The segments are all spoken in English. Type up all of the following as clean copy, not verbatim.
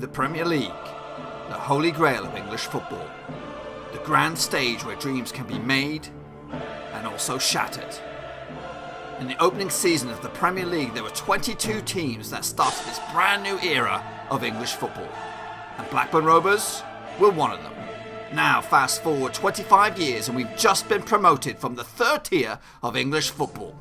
The Premier League, the holy grail of English football. The grand stage where dreams can be made and also shattered. In the opening season of the Premier League, there were 22 teams that started this brand new era of English football. And Blackburn Rovers were one of them. Now, fast forward 25 years and we've just been promoted from the third tier of English football.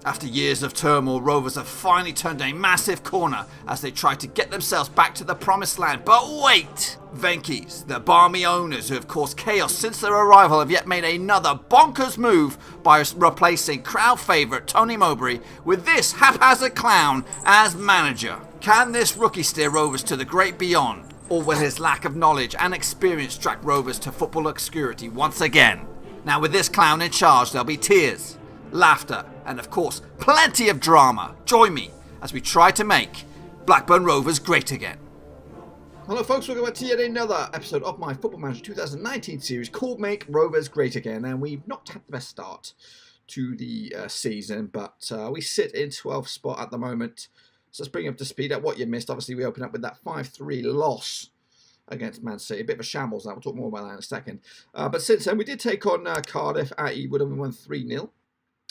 After years of turmoil, Rovers have finally turned a massive corner as they try to get themselves back to the promised land. But wait! Venky's, the balmy owners who have caused chaos since their arrival, have yet made another bonkers move by replacing crowd favourite Tony Mowbray with this haphazard clown as manager. Can this rookie steer Rovers to the great beyond? Or will his lack of knowledge and experience drag Rovers to football obscurity once again? Now with this clown in charge, there'll be tears, laughter, and of course, plenty of drama. Join me as we try to make Blackburn Rovers great again. Hello folks, welcome back to yet another episode of my Football Manager 2019 series called Make Rovers Great Again. And we've not had the best start to the season, but we sit in 12th spot at the moment. So let's bring you up to speed at what you missed. Obviously, we opened up with that 5-3 loss against Man City. A bit of a shambles now. We'll talk more about that in a second. But since then, we did take on Cardiff at Ewood and we won 3-0.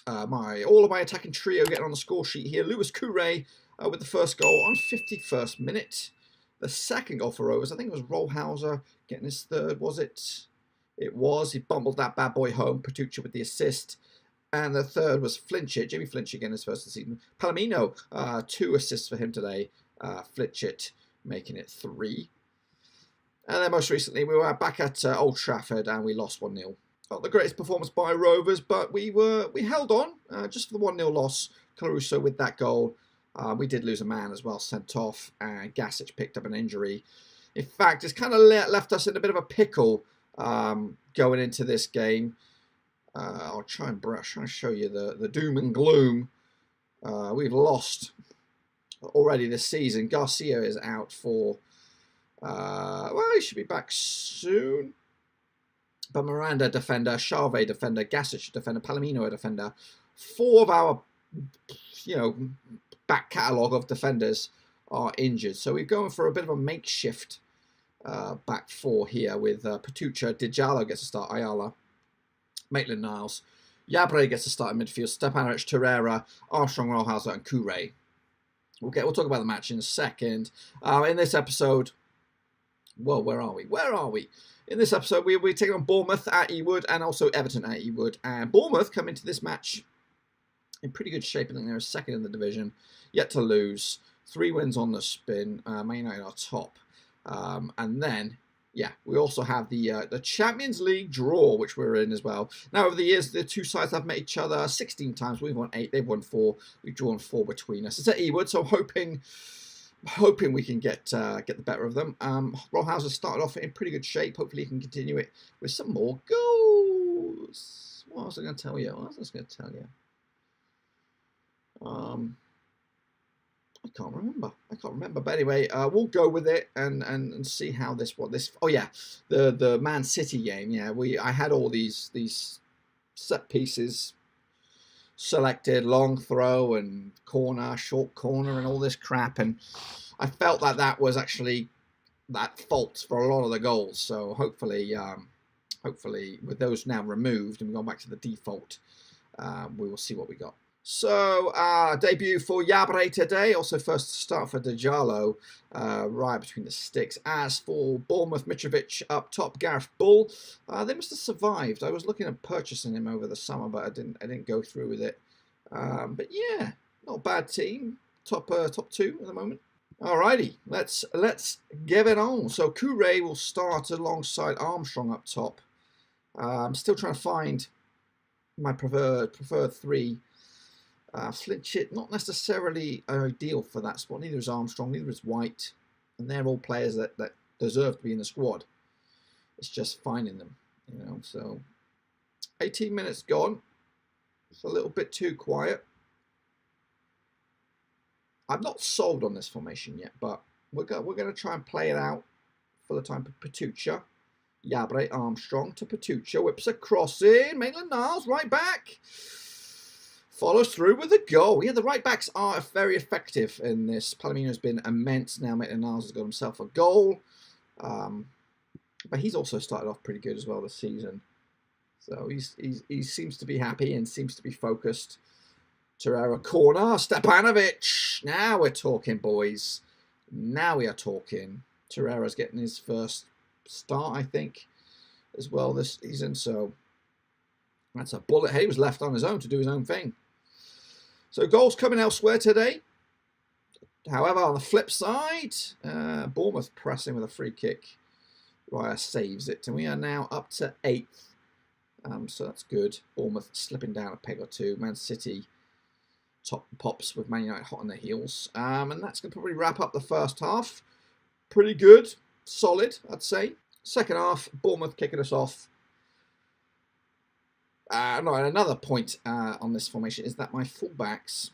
All of my attacking trio getting on the score sheet here. Lewis Courret with the first goal on 51st minute. The second goal for Rovers, I think it was Rollhauser getting his third, was it? It was. He bumbled that bad boy home. Petruccia with the assist. And the third was Flinchett. Jimmy Flinchett getting his first of the season. Palomino, 2 assists for him today. Flinchett making it 3. And then most recently, we were back at Old Trafford and we lost 1-0. Not the greatest performance by Rovers, but we held on just for the 1-0 loss. Caruso with that goal. We did lose a man as well, sent off, and Gasic picked up an injury. In fact, it's kind of left us in a bit of a pickle going into this game. I'll try and show you the doom and gloom. We've lost already this season. Garcia is out for, well, he should be back soon. But Miranda, defender, Charvet, defender, Gasic, defender, Palomino, a defender. 4 of our, back catalogue of defenders are injured. So we're going for a bit of a makeshift back 4 here with Petruccia. Dijalo gets to start, Ayala, Maitland-Niles. Yabre gets to start in midfield. Stepanovic, Torreira, Armstrong, Rollhauser, and Courret. We'll talk about the match in a second. In this episode, well, where are we? In this episode, we're taking on Bournemouth at Ewood and also Everton at Ewood. And Bournemouth come into this match in pretty good shape. I think they're second in the division, yet to lose. 3 wins on the spin. Man United are top. And then, yeah, we also have the Champions League draw, which we're in as well. Now, over the years, the two sides have met each other 16 times. We've won 8, they've won 4. We've drawn 4 between us. It's at Ewood, so I'm hoping we can get the better of them. Rollhauser started off in pretty good shape. Hopefully he can continue it with some more goals. What was I going to tell you? I can't remember. But anyway, we'll go with it and see how this. Oh yeah, the Man City game. Yeah, I had all these set pieces selected, long throw and corner, short corner, and all this crap, and I felt that was actually that fault for a lot of the goals. So hopefully with those now removed and we've gone back to the default, we will see what we got. So debut for Yabre today, also first start for Dijalo, right between the sticks. As for Bournemouth, Mitrovic up top, Gareth Bull. They must have survived. I was looking at purchasing him over the summer, but I didn't go through with it. But yeah, not a bad team. Top 2 at the moment. Alrighty, let's give it on. So Courret will start alongside Armstrong up top. I'm still trying to find my preferred 3. Flinchett, not necessarily ideal for that spot. Neither is Armstrong, neither is White. And they're all players that deserve to be in the squad. It's just finding them, So 18 minutes gone. It's a little bit too quiet. I'm not sold on this formation yet, but we're going to try and play it out for the time. Petruccia, Yabre, Armstrong to Petruccia. Whips a cross in. Maitland-Niles right back. follows through with a goal. Yeah, the right backs are very effective in this. Palomino's been immense. Now Maitland-Niles has got himself a goal. But he's also started off pretty good as well this season. So he seems to be happy and seems to be focused. Torreira corner. Stepanovic. Now we're talking, boys. Now we are talking. Torreira's getting his first start, I think, as well this season. So that's a bullet. He was left on his own to do his own thing. So goals coming elsewhere today. However, on the flip side, Bournemouth pressing with a free kick. Raya saves it, and we are now up to 8th. So that's good. Bournemouth slipping down a peg or two. Man City top pops with Man United hot on their heels. And that's going to probably wrap up the first half. Pretty good. Solid, I'd say. Second half, Bournemouth kicking us off. No, and another point on this formation is that my fullbacks,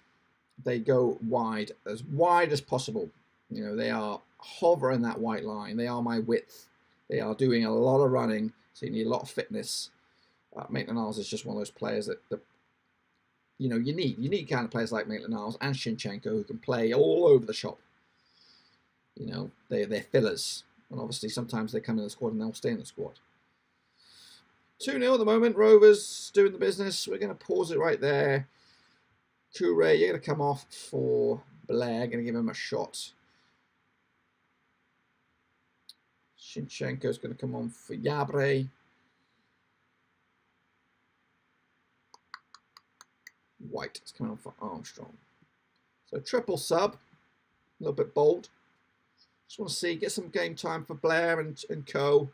they go wide as possible. You know, they are hovering that white line. They are my width. They are doing a lot of running, so you need a lot of fitness. Maitland-Niles is just one of those players that you know, you need kind of players like Maitland-Niles and Shinchenko who can play all over the shop. You know, they're fillers, and obviously sometimes they come in the squad and they'll stay in the squad. 2-0 at the moment. Rovers doing the business. We're going to pause it right there. Toure, you're going to come off for Blair. Going to give him a shot. Shinchenko's going to come on for Yabre. White is coming on for Armstrong. So triple sub. A little bit bold. Just want to see, get some game time for Blair and co.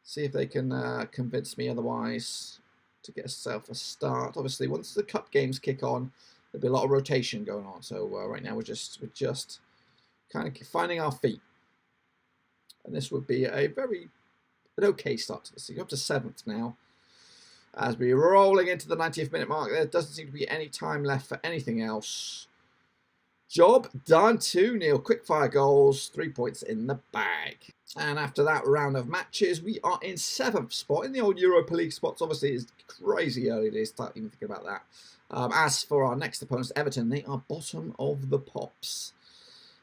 See if they can convince me otherwise to get yourself a start. Obviously, once the cup games kick on, there'll be a lot of rotation going on. So right now we're just kind of finding our feet, and this would be an okay start to the season. Up to 7th now, as we're rolling into the 90th minute mark. There doesn't seem to be any time left for anything else. Job done. 2-0. Quick-fire goals. 3 points in the bag. And after that round of matches, we are in 7th spot in the old Europa League spots. Obviously, it's crazy early days. Start even thinking about that. As for our next opponents, Everton, they are bottom of the pops.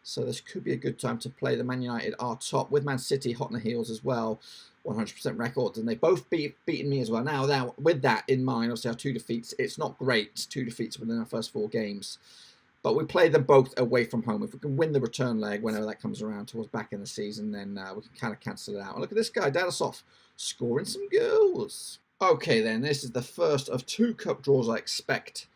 So this could be a good time to play. The Man United are top, with Man City hot on the heels as well. 100% records, and they both beaten me as well. Now, with that in mind, obviously our 2 defeats, it's not great. It's 2 defeats within our first 4 games. But we play them both away from home. If we can win the return leg whenever that comes around towards back in the season, then we can kind of cancel it out. And look at this guy, Dadasoff, scoring some goals. Okay, then, this is the first of 2 cup draws I expect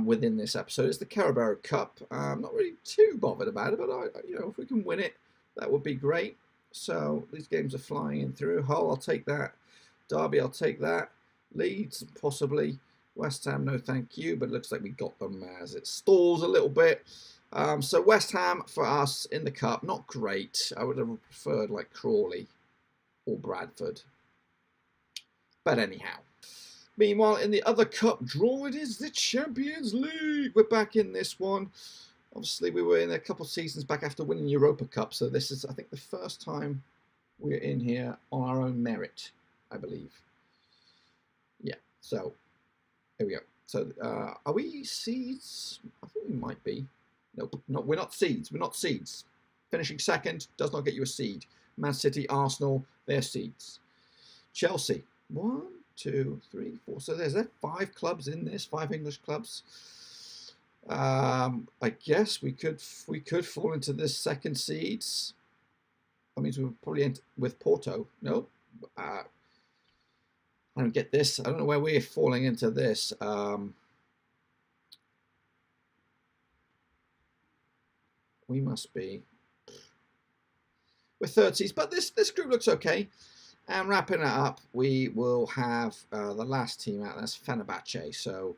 within this episode. It's the Carabao Cup. I'm not really too bothered about it, but you know, if we can win it, that would be great. So these games are flying in through. Hull, I'll take that. Derby, I'll take that. Leeds, possibly. West Ham, no thank you, but it looks like we got them as it stalls a little bit. So West Ham for us in the cup, not great. I would have preferred like Crawley or Bradford. But anyhow. Meanwhile, in the other cup draw, it is the Champions League. We're back in this one. Obviously, we were in a couple of seasons back after winning Europa Cup, so this is, I think, the first time we're in here on our own merit, I believe. Yeah, so here we go. So, are we seeds? I think we might be. Nope, no, we're not seeds. We're not seeds. Finishing second does not get you a seed. Man City, Arsenal, they're seeds. Chelsea, 1, 2, 3, 4. So there's 5 clubs in this, 5 English clubs. I guess we could fall into this second seeds. That means we'll probably end with Porto. No, I don't get this. I don't know where we're falling into this. We must be. We're third seeds, but this group looks okay. And wrapping it up, we will have the last team out. That's Fenerbahce. So.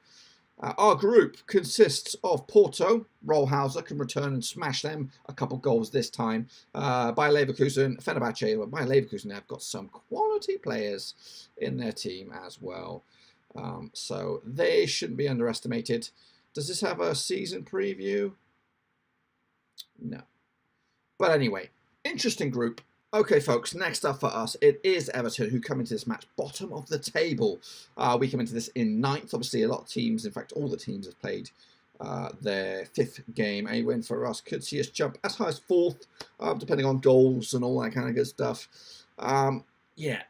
Our group consists of Porto. Rollhauser can return and smash them a couple goals this time. Bayer Leverkusen, Fenerbahce. Well, Bayer Leverkusen have got some quality players in their team as well. So they shouldn't be underestimated. Does this have a season preview? No. But anyway, interesting group. Okay, folks, next up for us, it is Everton, who come into this match bottom of the table. We come into this in ninth. Obviously, a lot of teams, in fact, all the teams have played their fifth game. A win for us could see us jump as high as fourth, depending on goals and all that kind of good stuff. Yeah,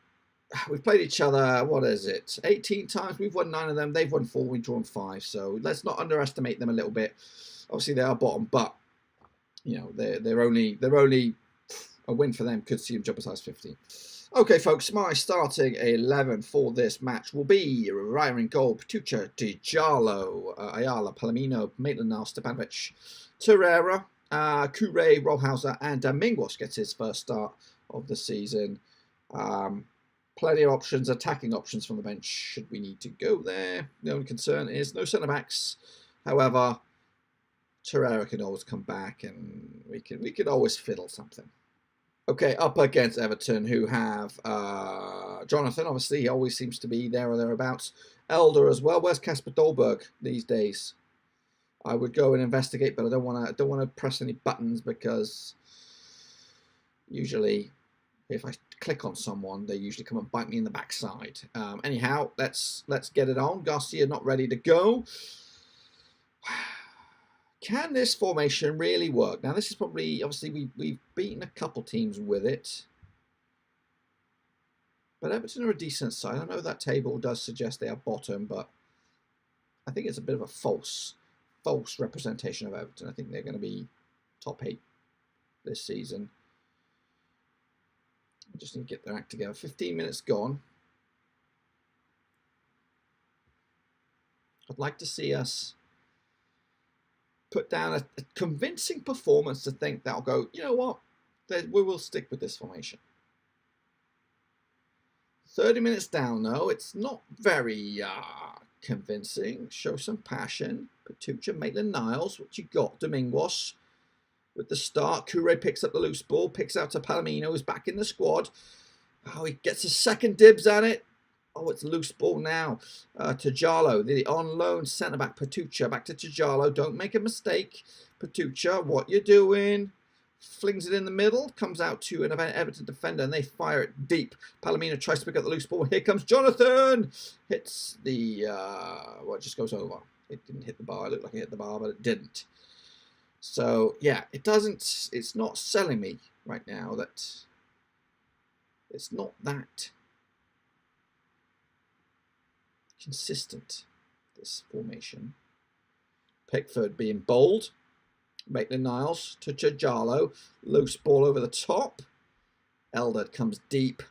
we've played each other, what is it, 18 times. We've won 9 of them. They've won 4, we've drawn 5. So let's not underestimate them a little bit. Obviously, they are bottom, but, you know, they're only a win for them could see him jump as high as 15. Okay, folks, my starting 11 for this match will be Raya in goal, Patucha, Dijalo, Ayala, Palomino, Maitland-Niles, Stepanovic, Torreira, Kure, Rollhauser, and Domingos gets his first start of the season. Plenty of options, attacking options from the bench should we need to go there. The only concern is no centre-backs. However, Torreira can always come back and we can always fiddle something. Okay, up against Everton, who have Jonathan. Obviously, he always seems to be there or thereabouts. Elder as well. Where's Kasper Dolberg these days? I would go and investigate, but I don't want to press any buttons because usually, if I click on someone, they usually come and bite me in the backside. Anyhow, let's get it on. Garcia not ready to go. Can this formation really work? Now, this is probably, obviously, we've beaten a couple teams with it. But Everton are a decent side. I know that table does suggest they are bottom, but I think it's a bit of a false representation of Everton. I think they're going to be top 8 this season. I just need to get their act together. 15 minutes gone. I'd like to see us put down a convincing performance to think that'll go, you know what, we will stick with this formation. 30 minutes down, though. It's not very convincing. Show some passion. Patucha, Maitland-Niles. What you got? Domingos with the start. Kure picks up the loose ball. Picks out to Palomino, who's back in the squad. Oh, he gets a second dibs at it. Oh, it's loose ball now. Tajalo, the on loan centre-back Patucha. Back to Tajalo. Don't make a mistake. Patucha, what you doing? Flings it in the middle. Comes out to an Everton defender, and they fire it deep. Palomino tries to pick up the loose ball. Here comes Jonathan. Hits the... well, it just goes over. It didn't hit the bar. It looked like it hit the bar, but it didn't. So, yeah, it doesn't... It's not selling me right now that... It's not that consistent, this formation. Pickford being bold. Maitland-Niles to Chajalo. Loose ball over the top. Elder comes deep.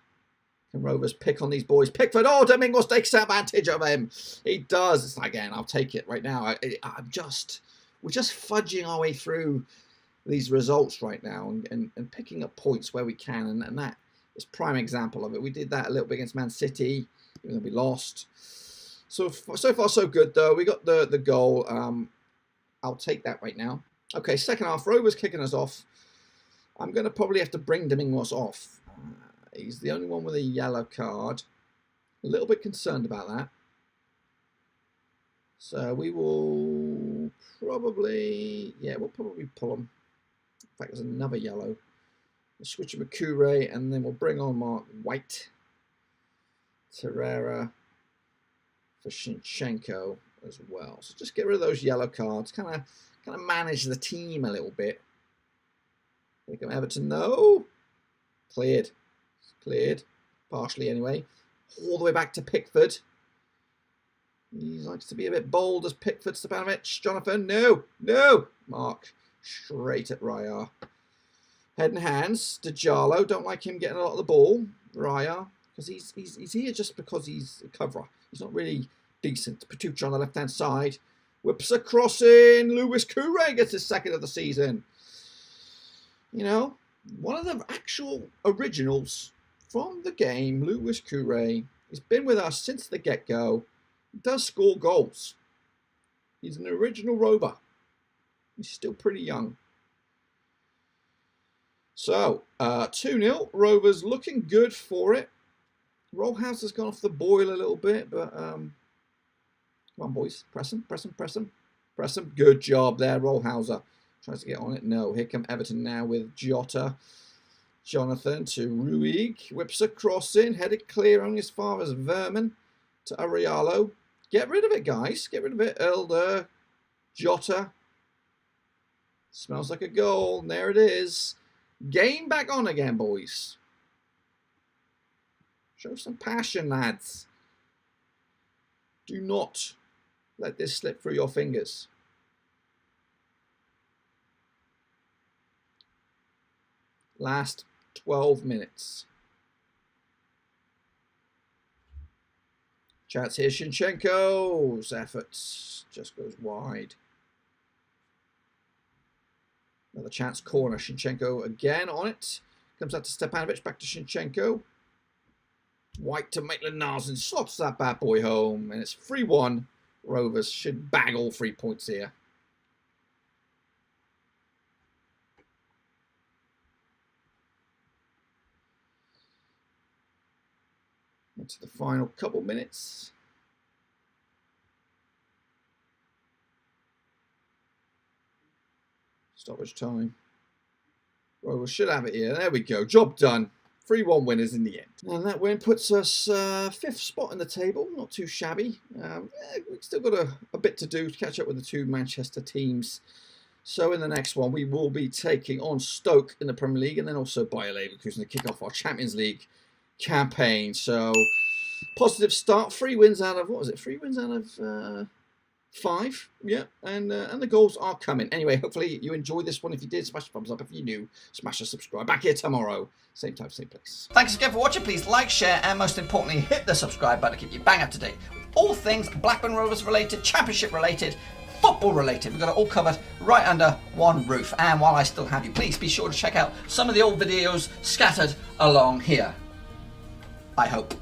Can Rovers pick on these boys? Pickford. Oh, Domingos takes advantage of him. He does. It's like, again, I'll take it right now. We're just fudging our way through these results right now and picking up points where we can. And that is prime example of it. We did that a little bit against Man City, even though we lost. So far, so good, though. We got the goal. I'll take that right now. Okay, second half. Rovers kicking us off. I'm going to probably have to bring Domingos off. He's the only one with a yellow card. A little bit concerned about that. So we will probably... Yeah, we'll probably pull him. In fact, there's another yellow. We'll switch him with Kure, and then we'll bring on Mark White. Torreira for Shinchenko as well. So just get rid of those yellow cards. Kind of manage the team a little bit. Here come Everton. No. Cleared. Cleared. Partially anyway. All the way back to Pickford. He likes to be a bit bold as Pickford. Stepanovic. Jonathan. No. No. Mark. Straight at Raya. Head and hands. Dijalo. Don't like him getting a lot of the ball. Raya. Because he's here just because he's a coverer. He's not really decent. Patucha on the left-hand side. Whips a cross in. Lewis Kure gets his second of the season. You know, one of the actual originals from the game, Lewis Kure, he's been with us since the get-go. He does score goals. He's an original Rover. He's still pretty young. So, 2-0. Rovers looking good for it. Rollhouse has gone off the boil a little bit, but come on, boys. Press him, press him, press him. Press him. Good job there, Rollhauser. Tries to get on it. No. Here come Everton now with Jota. Jonathan to Ruig. Whips a cross in. Headed clear only as far as Verman to Arialo. Get rid of it, guys. Get rid of it. Elder. Jota. Smells like a goal. And there it is. Game back on again, boys. Show some passion, lads. Do not let this slip through your fingers. Last 12 minutes. Chance here. Shinchenko's efforts just goes wide. Another chance corner. Shinchenko again on it. Comes out to Stepanovic. Back to Shinchenko. White to Maitland-Niles and slots that bad boy home. And it's 3-1. Rovers should bag all 3 points here. Into the final couple minutes. Stoppage time. Rovers should have it here. There we go. Job done. 3-1 winners in the end. And that win puts us 5th spot in the table. Not too shabby. We've still got a bit to do to catch up with the 2 Manchester teams. So in the next one, we will be taking on Stoke in the Premier League and then also Bayer Leverkusen to kick off our Champions League campaign. So positive start. 3 wins out of, what was it? 3 wins out of 5. Yeah, and the goals are coming. Anyway, hopefully you enjoyed this one. If you did, smash a thumbs up. If you're new, smash a subscribe. Back here tomorrow. Same time, same place. Thanks again for watching. Please like, share, and most importantly, hit the subscribe button to keep you bang up to date with all things Blackburn Rovers related, Championship related, football related. We've got it all covered right under one roof. And while I still have you, please be sure to check out some of the old videos scattered along here. I hope.